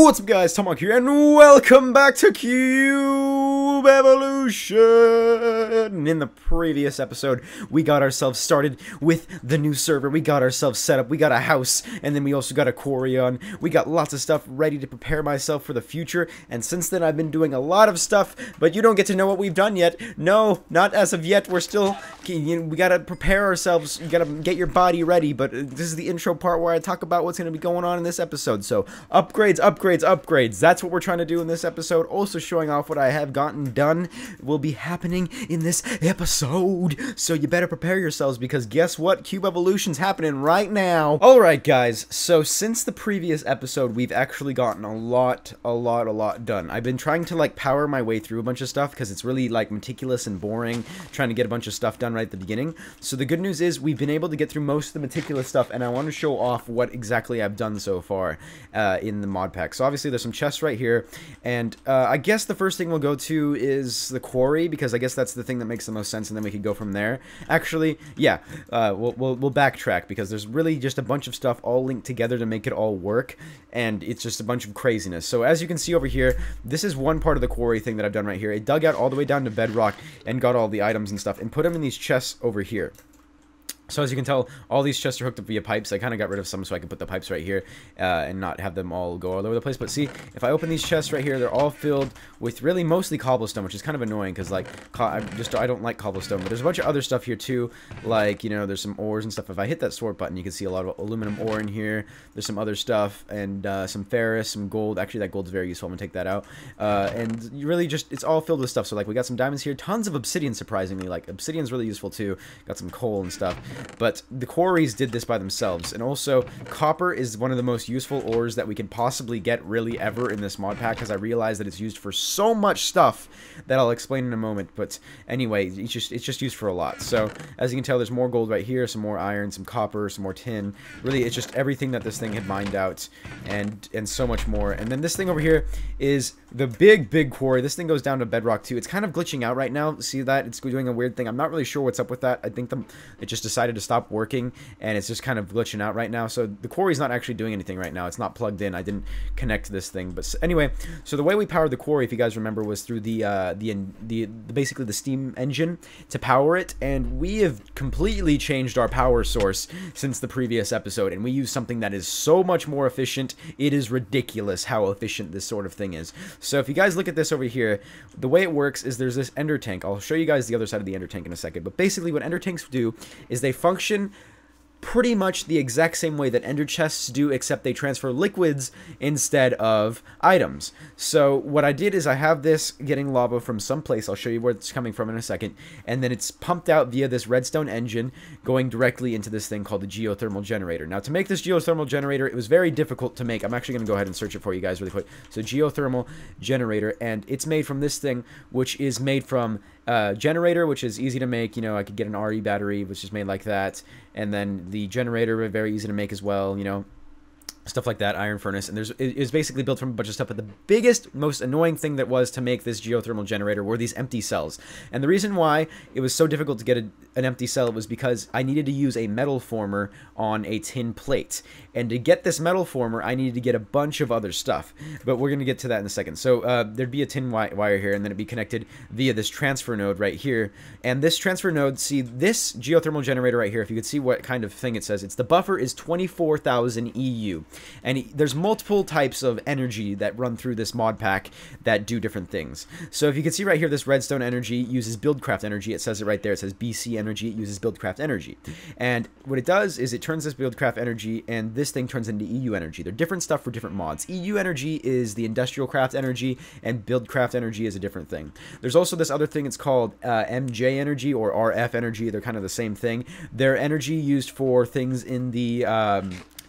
What's up guys, ThatOneTomahawk here, and welcome back to Cube Evolution! In the previous episode, we got ourselves started with the new server, we got ourselves set up, we got a house, and then we also got a quarry on. We got lots of stuff ready to prepare myself for the future, and since then I've been doing a lot of stuff, but you don't get to know what we've done yet. No, not as of yet, we're still, we gotta prepare ourselves, you gotta get your body ready, but this is the intro part where I talk about what's gonna be going on in this episode, so upgrades, that's what we're trying to do in this episode. Also showing off what I have gotten done will be happening in this episode, so you better prepare yourselves, because guess what? Cube Evolution's happening right now. Alright guys, so since the previous episode, we've actually gotten a lot done. I've been trying to like power my way through a bunch of stuff, because it's really like meticulous and boring trying to get a bunch of stuff done right at the beginning. So the good news is we've been able to get through most of the meticulous stuff, and I want to show off what exactly I've done so far in the mod pack. So obviously there's some chests right here, and I guess the first thing we'll go to is the quarry, because I guess that's the thing that makes the most sense, and then we could go from there. Actually, yeah, we'll backtrack, because there's really just a bunch of stuff all linked together to make it all work, and it's just a bunch of craziness. So as you can see over here, this is one part of the quarry thing that I've done right here. It dug out all the way down to bedrock and got all the items and stuff and put them in these chests over here. So as you can tell, all these chests are hooked up via pipes. I kind of got rid of some so I can put the pipes right here and not have them all go all over the place. But see, if I open these chests right here, they're all filled with really mostly cobblestone, which is kind of annoying because like I don't like cobblestone. But there's a bunch of other stuff here too, like, you know, there's some ores and stuff. If I hit that sort button, you can see a lot of aluminum ore in here. There's some other stuff and some ferrous, some gold. Actually, that gold's very useful. I'm gonna take that out. And you really just, it's all filled with stuff. So like we got some diamonds here, tons of obsidian. Surprisingly, like obsidian's really useful too. Got some coal and stuff. But the quarries did this by themselves, and also copper is one of the most useful ores that we could possibly get really ever in this mod pack, because I realize that it's used for so much stuff that I'll explain in a moment. But anyway, it's just used for a lot. So as you can tell, there's more gold right here, some more iron, some copper, some more tin. Really, it's just everything that this thing had mined out, and so much more. And then this thing over here is the big quarry. This thing goes down to bedrock too. It's kind of glitching out right now. See that? It's doing a weird thing. I'm not really sure what's up with that. I think it just decided to stop working, and it's just kind of glitching out right now. So the quarry's not actually doing anything right now. It's not plugged in. I didn't connect this thing. But anyway, so the way we powered the quarry, if you guys remember, was through basically the steam engine to power it, and we have completely changed our power source since the previous episode, and we use something that is so much more efficient. It is ridiculous how efficient this sort of thing is. So if you guys look at this over here, the way it works is there's this ender tank. I'll show you guys the other side of the ender tank in a second, but basically what ender tanks do is they function pretty much the exact same way that ender chests do, except they transfer liquids instead of items. So what I did is I have this getting lava from someplace. I'll show you where it's coming from in a second, and then it's pumped out via this redstone engine going directly into this thing called the geothermal generator. Now to make this geothermal generator, it was very difficult to make. I'm actually going to go ahead and search it for you guys really quick. So geothermal generator, and it's made from this thing, which is made from generator, which is easy to make. You know, I could get an RE battery, which is made like that, and then the generator, very easy to make as well, you know, stuff like that, iron furnace, and it's basically built from a bunch of stuff. But the biggest, most annoying thing that was to make this geothermal generator were these empty cells. And the reason why it was so difficult to get an empty cell was because I needed to use a metal former on a tin plate. And to get this metal former, I needed to get a bunch of other stuff. But we're going to get to that in a second. So there'd be a tin wire here, and then it'd be connected via this transfer node right here. And this transfer node, see this geothermal generator right here, if you could see what kind of thing it says, it's the buffer is 24,000 EU. And there's multiple types of energy that run through this mod pack that do different things. So if you can see right here, this redstone energy uses buildcraft energy. It says it right there. It says BC energy. It uses buildcraft energy. And what it does is it turns this buildcraft energy, and this thing turns into EU energy. They're different stuff for different mods. EU energy is the industrial craft energy, and buildcraft energy is a different thing. There's also this other thing. It's called MJ energy or RF energy. They're kind of the same thing. They're energy used for things in the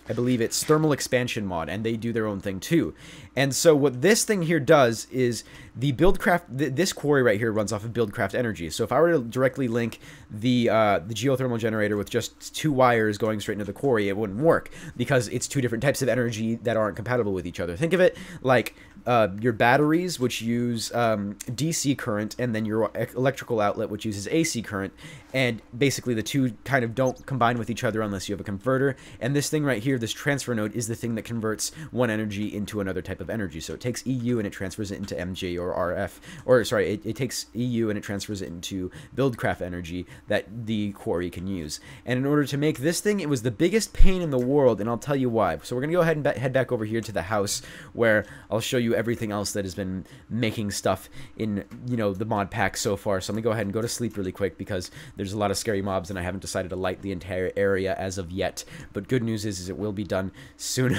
I believe it's thermal expansion mod, and they do their own thing too. And so what this thing here does is the buildcraft, this quarry right here runs off of buildcraft energy. So if I were to directly link the geothermal generator with just 2 wires going straight into the quarry, it wouldn't work, because it's 2 different types of energy that aren't compatible with each other. Think of it like your batteries, which use DC current, and then your electrical outlet, which uses AC current, and basically the two kind of don't combine with each other unless you have a converter. And this thing right here, this transfer node, is the thing that converts one energy into another type of of energy. So it takes EU and it transfers it into MG or RF, or sorry, it takes EU and it transfers it into Buildcraft energy that the Quarry can use. And in order to make this thing, it was the biggest pain in the world, and I'll tell you why. So we're gonna go ahead and head back over here to the house where I'll show you everything else that has been making stuff in, you know, the mod pack so far. So I'm gonna go ahead and go to sleep really quick because there's a lot of scary mobs and I haven't decided to light the entire area as of yet. But good news is it will be done soon.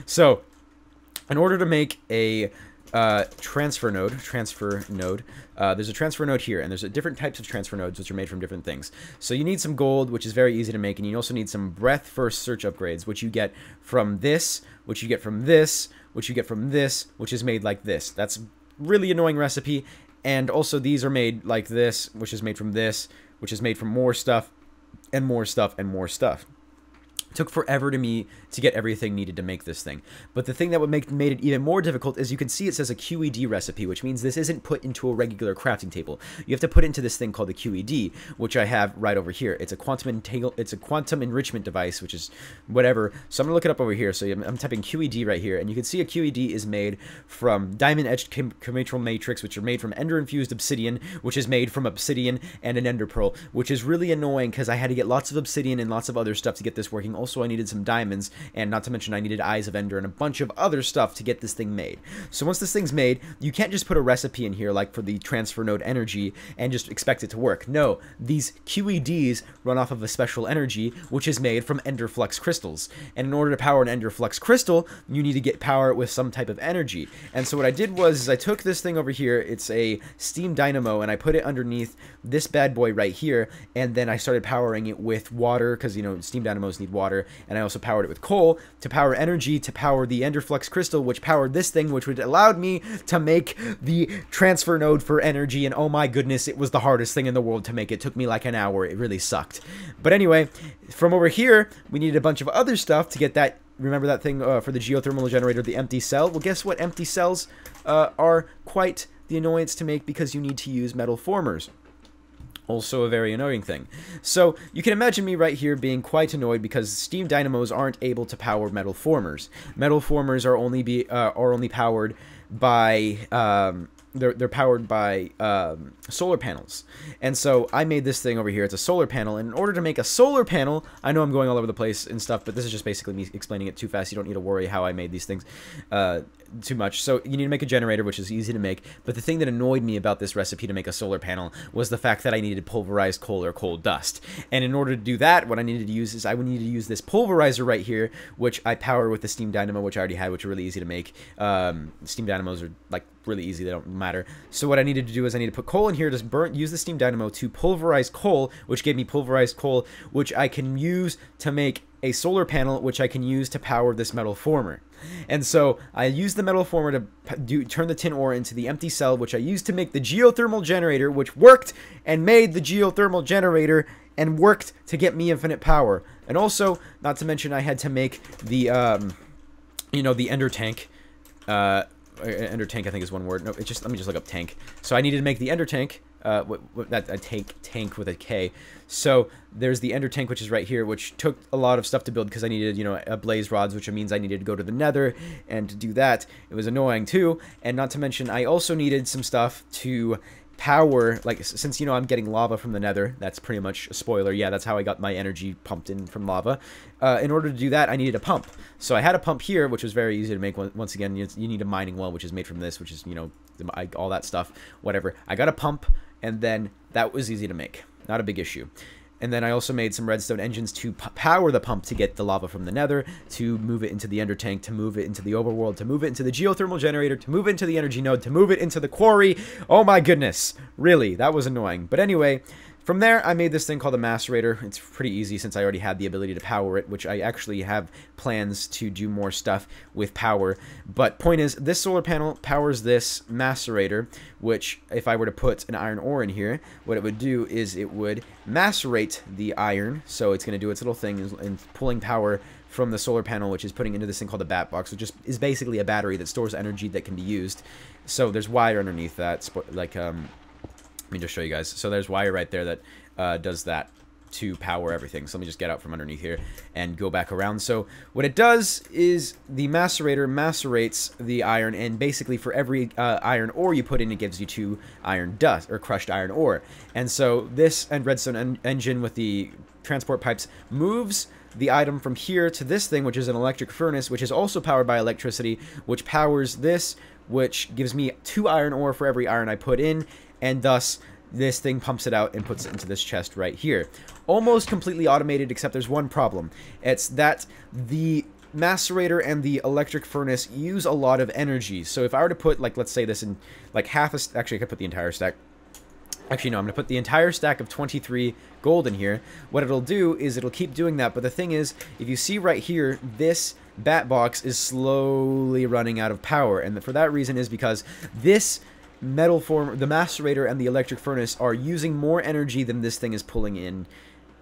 So in order to make a transfer node, there's a transfer node here, and there's different types of transfer nodes which are made from different things. So you need some gold, which is very easy to make, and you also need some breath first search upgrades, which you get from this, which you get from this, which you get from this, which is made like this. That's really annoying recipe. And also these are made like this, which is made from this, which is made from more stuff and more stuff and more stuff. It took forever to get everything needed to make this thing. But the thing that made it even more difficult is you can see it says a QED recipe, which means this isn't put into a regular crafting table. You have to put it into this thing called the QED, which I have right over here. It's a quantum enrichment device, which is whatever. So I'm gonna look it up over here. So I'm typing QED right here, and you can see a QED is made from diamond etched chromatral matrix, which are made from ender infused obsidian, which is made from obsidian and an ender pearl, which is really annoying because I had to get lots of obsidian and lots of other stuff to get this working. Also, I needed some diamonds, and not to mention I needed eyes of ender and a bunch of other stuff to get this thing made. So once this thing's made, you can't just put a recipe in here like for the transfer node energy and just expect it to work. No, these QEDs run off of a special energy which is made from ender flux crystals. And in order to power an ender flux crystal, you need to get power with some type of energy. And so what I did was I took this thing over here, it's a steam dynamo, and I put it underneath this bad boy right here, and then I started powering it with water because, you know, steam dynamos need water. And I also powered it with coal to power energy to power the ender flux crystal, which powered this thing, which would allowed me to make the transfer node for energy. And oh my goodness, it was the hardest thing in the world to make. It took me like an hour. It really sucked. But anyway, from over here, we needed a bunch of other stuff to get that. Remember that thing for the geothermal generator, the empty cell? Well, guess what? Empty cells are quite the annoyance to make because you need to use metal formers. Also a very annoying thing. So you can imagine me right here being quite annoyed because steam dynamos aren't able to power metal formers. Metal formers are only powered by they're powered by solar panels. And so I made this thing over here. It's a solar panel. And in order to make a solar panel, I know I'm going all over the place and stuff, but this is just basically me explaining it too fast. You don't need to worry how I made these things too much. So you need to make a generator, which is easy to make. But the thing that annoyed me about this recipe to make a solar panel was the fact that I needed pulverized coal or coal dust. And in order to do that, what I needed to use is I would need to use this pulverizer right here, which I power with the steam dynamo, which I already had, which are really easy to make. Steam dynamos are like really easy, they don't matter. So what I needed to do is I need to put coal in here to use the steam dynamo to pulverize coal, which gave me pulverized coal, which I can use to make a solar panel, which I can use to power this metal former. And so I used the metal former to turn the tin ore into the empty cell, which I used to make the geothermal generator, which worked and made the geothermal generator and worked to get me infinite power. And also, not to mention, I had to make the the ender tank. Ender tank, I think, is one word. No, it's just, let me just look up tank. So I needed to make the ender tank. Tank with a K. So there's the ender tank, which is right here, which took a lot of stuff to build because I needed, a blaze rods, which means I needed to go to the Nether, and to do that, it was annoying too. And not to mention, I also needed some stuff to power, like, since, I'm getting lava from the Nether. That's pretty much a spoiler. Yeah, that's how I got my energy pumped in from lava. In order to do that, I needed a pump. So I had a pump here, which was very easy to make. Once again, you need a mining well, which is made from this, which is, all that stuff, whatever. I got a pump, and then that was easy to make. Not a big issue. And then I also made some redstone engines to power the pump to get the lava from the Nether, to move it into the ender tank, to move it into the overworld, to move it into the geothermal generator, to move it into the energy node, to move it into the quarry. Oh my goodness. Really, that was annoying. But anyway, from there, I made this thing called a macerator. It's pretty easy since I already had the ability to power it, which I actually have plans to do more stuff with power. But point is, this solar panel powers this macerator, which if I were to put an iron ore in here, what it would do is it would macerate the iron. So it's going to do its little thing in pulling power from the solar panel, which is putting into this thing called a bat box, which is basically a battery that stores energy that can be used. So there's wire underneath that, like, let me just show you guys. So there's wire right there that does that to power everything. So let me just get out from underneath here and go back around. So what it does is the macerator macerates the iron, and basically for every iron ore you put in, it gives you 2 iron dust, or crushed iron ore. And so this and redstone engine with the transport pipes moves the item from here to this thing, which is an electric furnace, which is also powered by electricity, which powers this, which gives me 2 iron ore for every iron I put in, and thus this thing pumps it out and puts it into this chest right here. Almost completely automated, except there's one problem. It's that the macerator and the electric furnace use a lot of energy. So if I were to put, like, let's say this in, like, half a... Actually, I could put the entire stack. Actually, no, I'm going to put the entire stack of 23 gold in here. What it'll do is it'll keep doing that, but the thing is, if you see right here, this bat box is slowly running out of power, and for that reason is because this metal form, the macerator and the electric furnace, are using more energy than this thing is pulling in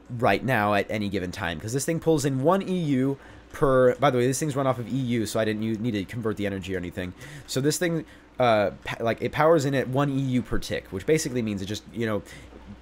right now at any given time, because this thing pulls in 1 EU per... By the way, this thing's run off of EU, so I didn't need to convert the energy or anything. So this thing, like, it powers in at 1 EU per tick, which basically means it just, you know,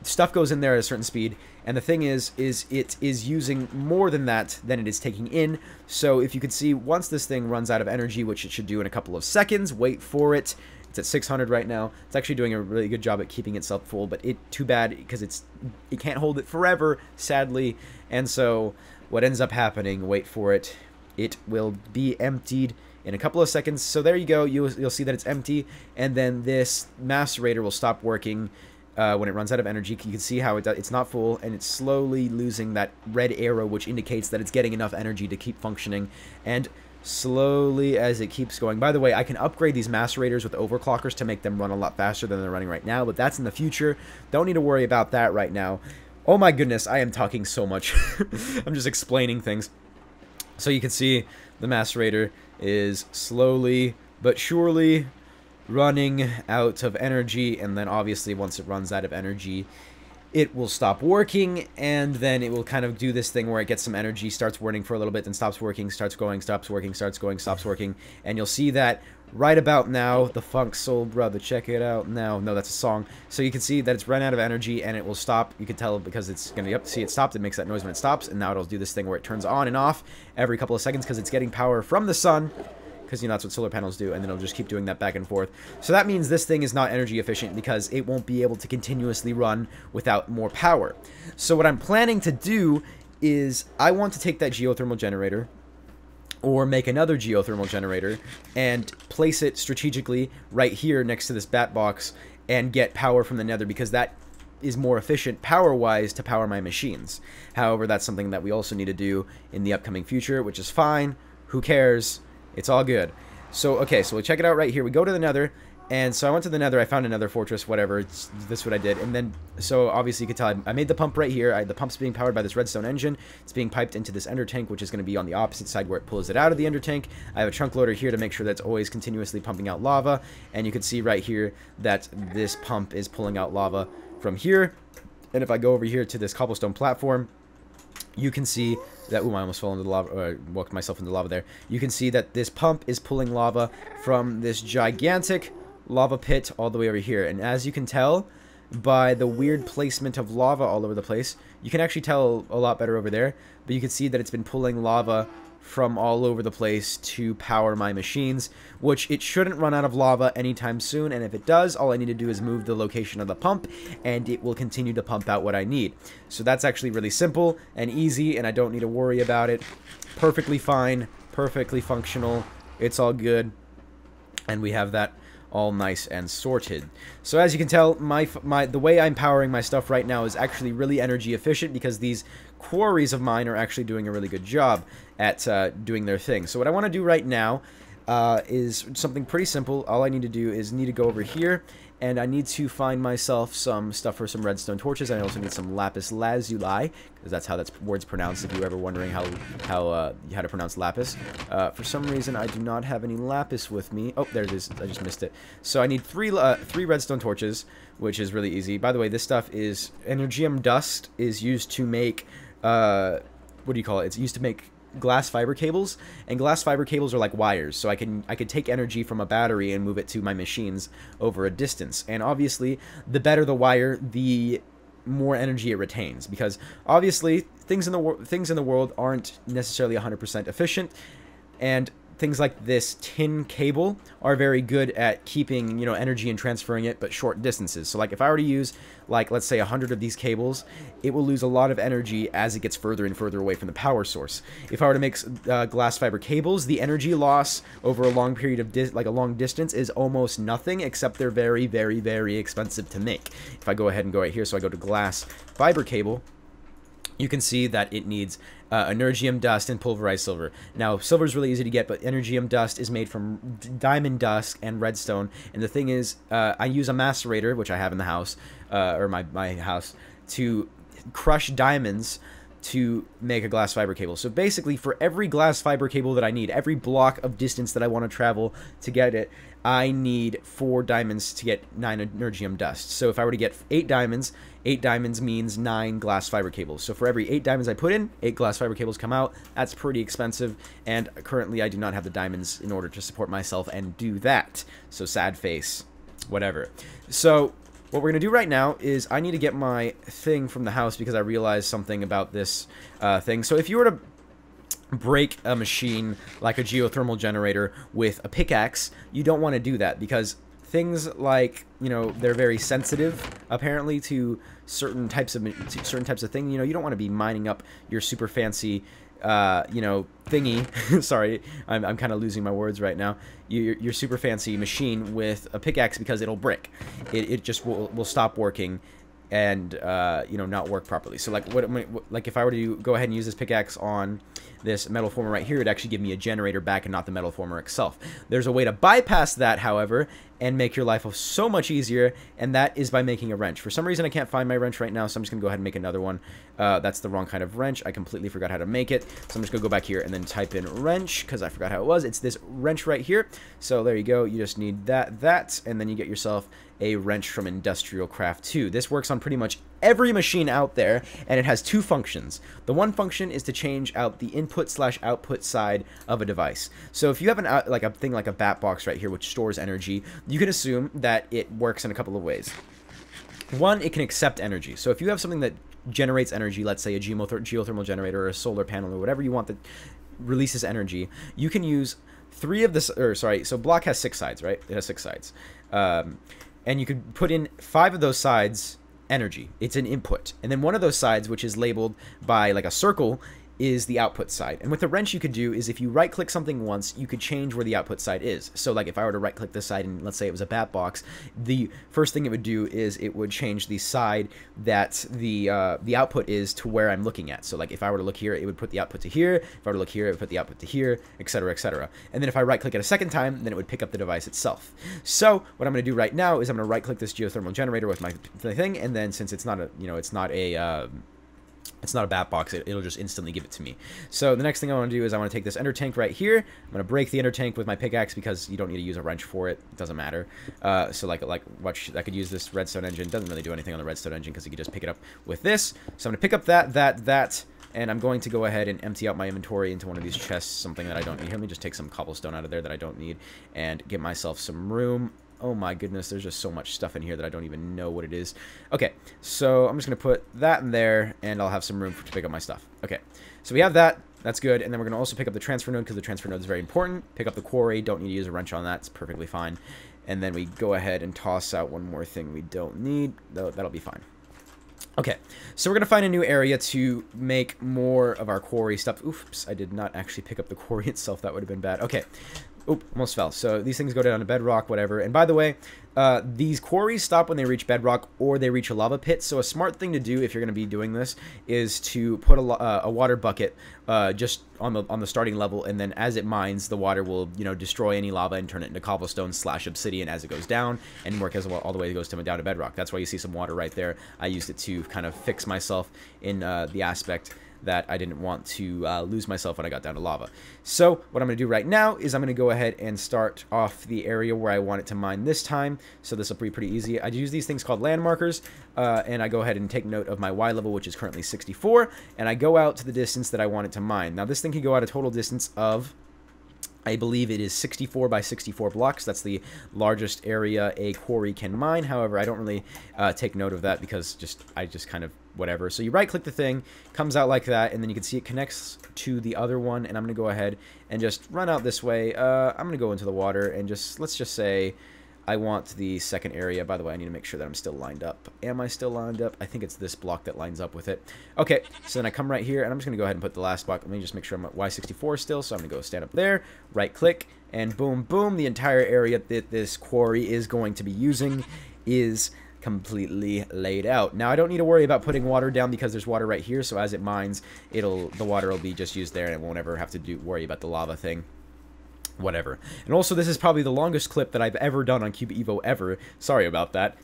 stuff goes in there at a certain speed, and the thing is it is using more than that than it is taking in. So if you could see, once this thing runs out of energy, which it should do in a couple of seconds, wait for it. It's at 600 right now. It's actually doing a really good job at keeping itself full, but too bad because it can't hold it forever, sadly. And so what ends up happening, wait for it, it will be emptied in a couple of seconds. So there you go. You'll see that it's empty, and then this macerator will stop working when it runs out of energy. You can see how it's not full, and it's slowly losing that red arrow, which indicates that it's getting enough energy to keep functioning. And slowly as it keeps going. By the way, I can upgrade these macerators with overclockers to make them run a lot faster than they're running right now, but that's in the future. Don't need to worry about that right now. Oh my goodness, I am talking so much. I'm just explaining things. So you can see the macerator is slowly but surely running out of energy, and then obviously once it runs out of energy, it will stop working, and then it will kind of do this thing where it gets some energy, starts working for a little bit, then stops working, starts going, stops working, starts going, stops working, and you'll see that right about now, the Funk Soul Brother, check it out now. No, that's a song. So you can see that it's run out of energy, and it will stop. You can tell because it's going to be up. See, it stopped. It makes that noise when it stops, and now it'll do this thing where it turns on and off every couple of seconds because it's getting power from the sun, because, you know, that's what solar panels do, and then it'll just keep doing that back and forth. So that means this thing is not energy efficient because it won't be able to continuously run without more power. So what I'm planning to do is I want to take that geothermal generator, or make another geothermal generator, and place it strategically right here next to this bat box and get power from the Nether, because that is more efficient power-wise to power my machines. However, that's something that we also need to do in the upcoming future, which is fine. Who cares? It's all good. So, okay, so we'll check it out right here. We go to the Nether, and so I went to the Nether. I found another fortress, whatever. This is what I did. And then, so obviously you can tell I made the pump right here. The pump's being powered by this redstone engine. It's being piped into this ender tank, which is going to be on the opposite side where it pulls it out of the ender tank. I have a trunk loader here to make sure that it's always continuously pumping out lava. And you can see right here that this pump is pulling out lava from here. And if I go over here to this cobblestone platform, you can see that, ooh, I almost fell into the lava, or walked myself into lava there. You can see that this pump is pulling lava from this gigantic lava pit all the way over here. And as you can tell by the weird placement of lava all over the place, you can actually tell a lot better over there, but you can see that it's been pulling lava from all over the place to power my machines, which it shouldn't run out of lava anytime soon, and if it does, all I need to do is move the location of the pump, and it will continue to pump out what I need. So that's actually really simple and easy, and I don't need to worry about it. Perfectly fine, perfectly functional, it's all good, and we have that all nice and sorted. So as you can tell, the way I'm powering my stuff right now is actually really energy efficient, because these quarries of mine are actually doing a really good job at doing their thing. So what I want to do right now is something pretty simple. All I need to do is go over here, and I need to find myself some stuff for some redstone torches. I also need some lapis lazuli, because that's how that word's pronounced, if you're ever wondering how to pronounce lapis. For some reason, I do not have any lapis with me. Oh, there it is. I just missed it. So I need three redstone torches, which is really easy. By the way, this stuff is... Energium dust is used to make... what do you call it? It's used to make glass fiber cables, and glass fiber cables are like wires, so I could take energy from a battery and move it to my machines over a distance. And obviously, the better the wire, the more energy it retains, because obviously things in the world aren't necessarily 100% efficient, and things like this tin cable are very good at keeping, you know, energy and transferring it, but short distances. So like if I were to use, like, let's say 100 of these cables, it will lose a lot of energy as it gets further and further away from the power source. If I were to make glass fiber cables, the energy loss over a long period of a long distance is almost nothing, except they're very, very, very expensive to make. If I go ahead and go right here, so I go to glass fiber cable, you can see that it needs energium dust and pulverized silver. Now, silver is really easy to get, but energium dust is made from diamond dust and redstone. And the thing is, I use a macerator, which I have in the house, or my house, to crush diamonds to make a glass fiber cable. So basically, for every glass fiber cable that I need, every block of distance that I want to travel to get it, I need 4 diamonds to get 9 energium dust. So if I were to get 8 diamonds means 9 glass fiber cables. So for every 8 diamonds I put in, 8 glass fiber cables come out. That's pretty expensive, and currently I do not have the diamonds in order to support myself and do that. So sad face, whatever. So what we're going to do right now is I need to get my thing from the house, because I realized something about this thing. So if you were to break a machine like a geothermal generator with a pickaxe, you don't want to do that, because things like, you know, they're very sensitive apparently to certain types of thing. You know, you don't want to be mining up your super fancy you know, thingy. Sorry, I'm kind of losing my words right now. Your super fancy machine with a pickaxe, because it'll break. It just will stop working and you know, not work properly. So like if I were to go ahead and use this pickaxe on this metal former right here, it'd actually give me a generator back and not the metal former itself. There's a way to bypass that, however, and make your life so much easier, and that is by making a wrench. For some reason, I can't find my wrench right now, so I'm just going to go ahead and make another one. That's the wrong kind of wrench. I completely forgot how to make it, so I'm just going to go back here and then type in wrench, because I forgot how it was. It's this wrench right here. So there you go. You just need that, and then you get yourself a wrench from Industrial Craft 2. This works on pretty much every machine out there, and it has 2 functions. The one function is to change out the input/output side of a device. So if you have a thing like a bat box right here, which stores energy, you can assume that it works in a couple of ways. One, it can accept energy. So if you have something that generates energy, let's say a geothermal generator or a solar panel or whatever you want that releases energy, you can use 3 of this, or sorry, so block has 6 sides, right? It has 6 sides. And you could put in 5 of those sides energy. It's an input. And then one of those sides, which is labeled by like a circle, is the output side. And what the wrench you could do is, if you right click something once, you could change where the output side is. So like if I were to right click this side and let's say it was a bat box, the first thing it would do is it would change the side that the output is to where I'm looking at. So like if I were to look here, it would put the output to here. If I were to look here, it would put the output to here, etc., etc. And then if I right click it a second time, then it would pick up the device itself. So what I'm going to do right now is I'm going to right click this geothermal generator with my thing, and then since it's not a, you know, it's not a bat box, it'll just instantly give it to me. So the next thing I want to do is I want to take this ender tank right here. I'm going to break the ender tank with my pickaxe, because you don't need to use a wrench for it. It doesn't matter. So like watch, I could use this redstone engine. It doesn't really do anything on the redstone engine, because you can just pick it up with this. So I'm going to pick up that, and I'm going to go ahead and empty out my inventory into one of these chests, something that I don't need. Here, let me just take some cobblestone out of there that I don't need and get myself some room. Oh my goodness, there's just so much stuff in here that I don't even know what it is. Okay, so I'm just going to put that in there, and I'll have some room to pick up my stuff. Okay, so we have that. That's good. And then we're going to also pick up the transfer node, because the transfer node is very important. Pick up the quarry. Don't need to use a wrench on that. It's perfectly fine. And then we go ahead and toss out one more thing we don't need. That'll be fine. Okay, so we're going to find a new area to make more of our quarry stuff. Oops, I did not actually pick up the quarry itself. That would have been bad. Okay. Oop, almost fell. So these things go down to bedrock, whatever. And by the way, these quarries stop when they reach bedrock or they reach a lava pit. So a smart thing to do if you're going to be doing this is to put a water bucket just on the starting level, and then as it mines, the water will, you know, destroy any lava and turn it into cobblestone / obsidian as it goes down, and work as well all the way it goes down to bedrock. That's why you see some water right there. I used it to kind of fix myself in the aspect that I didn't want to lose myself when I got down to lava. So what I'm going to do right now is I'm going to go ahead and start off the area where I want it to mine this time. So this will be pretty easy. I use these things called land markers, and I go ahead and take note of my Y level, which is currently 64, and I go out to the distance that I want it to mine. Now this thing can go out a total distance of I believe it is 64 by 64 blocks. That's the largest area a quarry can mine. However, I don't really take note of that because I just kind of whatever. So you right-click the thing, comes out like that, and then you can see it connects to the other one. And I'm going to go ahead and just run out this way. I'm going to go into the water and let's just say I want the second area. By the way, I need to make sure that I'm still lined up. Am I still lined up? I think it's this block that lines up with it. Okay, so then I come right here, and I'm just going to go ahead and put the last block. Let me just make sure I'm at Y64 still, so I'm going to go stand up there, right-click, and boom, boom. The entire area that this quarry is going to be using is completely laid out. Now, I don't need to worry about putting water down because there's water right here, so as it mines, the water will be just used there, and it won't ever have to worry about the lava thing. Whatever. And also, this is probably the longest clip that I've ever done on Cube Evo ever. Sorry about that.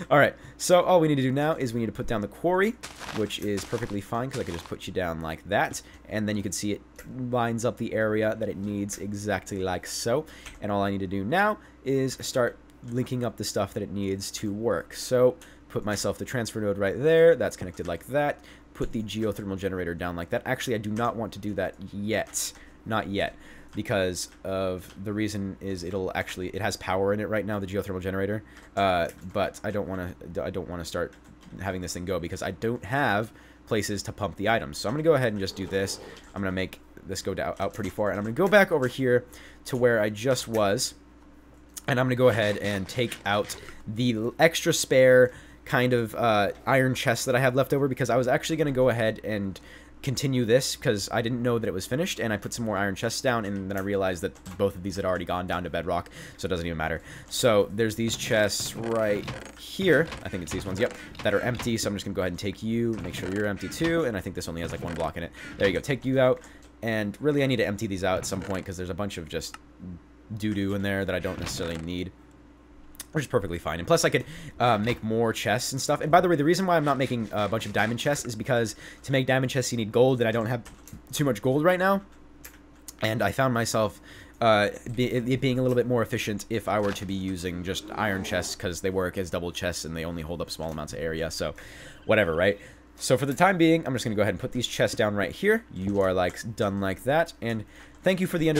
Alright, so all we need to do now is we need to put down the quarry, which is perfectly fine because I can just put you down like that. And then you can see it lines up the area that it needs exactly like so. And all I need to do now is start linking up the stuff that it needs to work. So, put myself the transfer node right there. That's connected like that. Put the geothermal generator down like that. Actually, I do not want to do that yet. Not yet. Because of the reason is it has power in it right now, the geothermal generator, but I don't want to start having this thing go because I don't have places to pump the items. So I'm gonna go ahead and just do this. I'm gonna make this go out pretty far, and I'm gonna go back over here to where I just was, and I'm gonna go ahead and take out the extra spare kind of iron chest that I have left over because I was actually gonna go ahead and continue this because I didn't know that it was finished, and I put some more iron chests down, and then I realized that both of these had already gone down to bedrock, so it doesn't even matter. So there's these chests right here, I think it's these ones, yep, that are empty. So I'm just gonna go ahead and take you, make sure you're empty too, and I think this only has like one block in it. There you go, take you out. And really I need to empty these out at some point because there's a bunch of just doo-doo in there that I don't necessarily need, which is perfectly fine. And plus, I could make more chests and stuff. And by the way, the reason why I'm not making a bunch of diamond chests is because to make diamond chests, you need gold, and I don't have too much gold right now. And I found myself it being a little bit more efficient if I were to be using just iron chests because they work as double chests and they only hold up small amounts of area. So, whatever, right? So for the time being, I'm just going to go ahead and put these chests down right here. You are like done like that, and thank you for the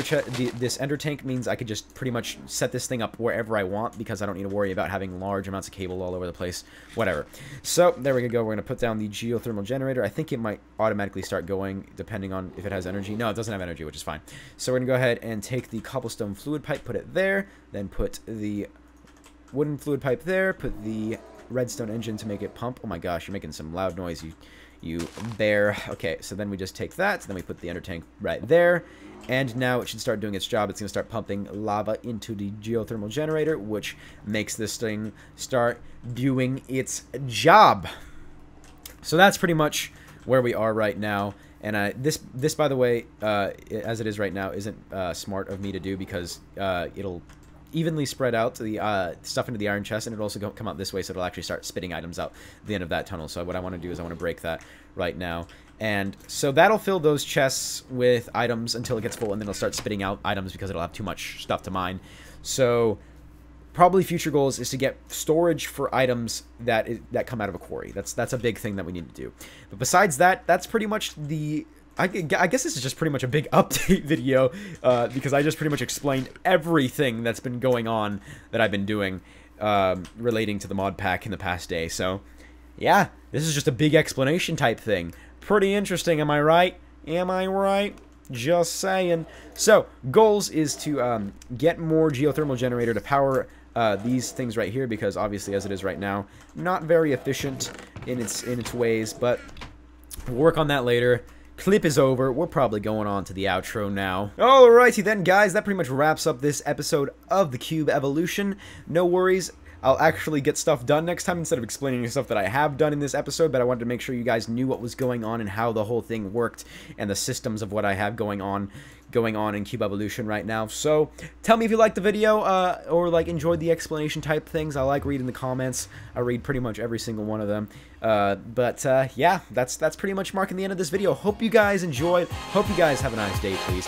this ender tank means I could just pretty much set this thing up wherever I want because I don't need to worry about having large amounts of cable all over the place. Whatever. So there we go. We're going to put down the geothermal generator. I think it might automatically start going depending on if it has energy. No, it doesn't have energy, which is fine. So we're going to go ahead and take the cobblestone fluid pipe, put it there, then put the wooden fluid pipe there, put the redstone engine to make it pump. Oh my gosh, you're making some loud noise, you bear. Okay, so then we just take that, then we put the ender tank right there, and now it should start doing its job. It's going to start pumping lava into the geothermal generator, which makes this thing start doing its job. So that's pretty much where we are right now. And this by the way, as it is right now, isn't smart of me to do because it'll evenly spread out the stuff into the iron chest, and it'll also come out this way, so it'll actually start spitting items out the end of that tunnel. So what I want to do is I want to break that right now, and so that'll fill those chests with items until it gets full, and then it'll start spitting out items because it'll have too much stuff to mine. So probably future goals is to get storage for items that come out of a quarry. That's a big thing that we need to do. But besides that, that's pretty much the I guess this is just pretty much a big update video because I just pretty much explained everything that's been going on that I've been doing relating to the mod pack in the past day. So, yeah, this is just a big explanation type thing. Pretty interesting, am I right? Am I right? Just saying. So, goals is to get more geothermal generator to power these things right here because obviously as it is right now, not very efficient in its ways, but we'll work on that later. Clip is over. We're probably going on to the outro now. Alrighty then, guys. That pretty much wraps up this episode of the Cube Evolution. No worries. I'll actually get stuff done next time instead of explaining the stuff that I have done in this episode, but I wanted to make sure you guys knew what was going on and how the whole thing worked and the systems of what I have going on in Cube Evolution right now. So tell me if you liked the video or like enjoyed the explanation type things. I like reading the comments. I read pretty much every single one of them. Yeah, that's pretty much marking the end of this video. Hope you guys enjoyed. Hope you guys have a nice day, please.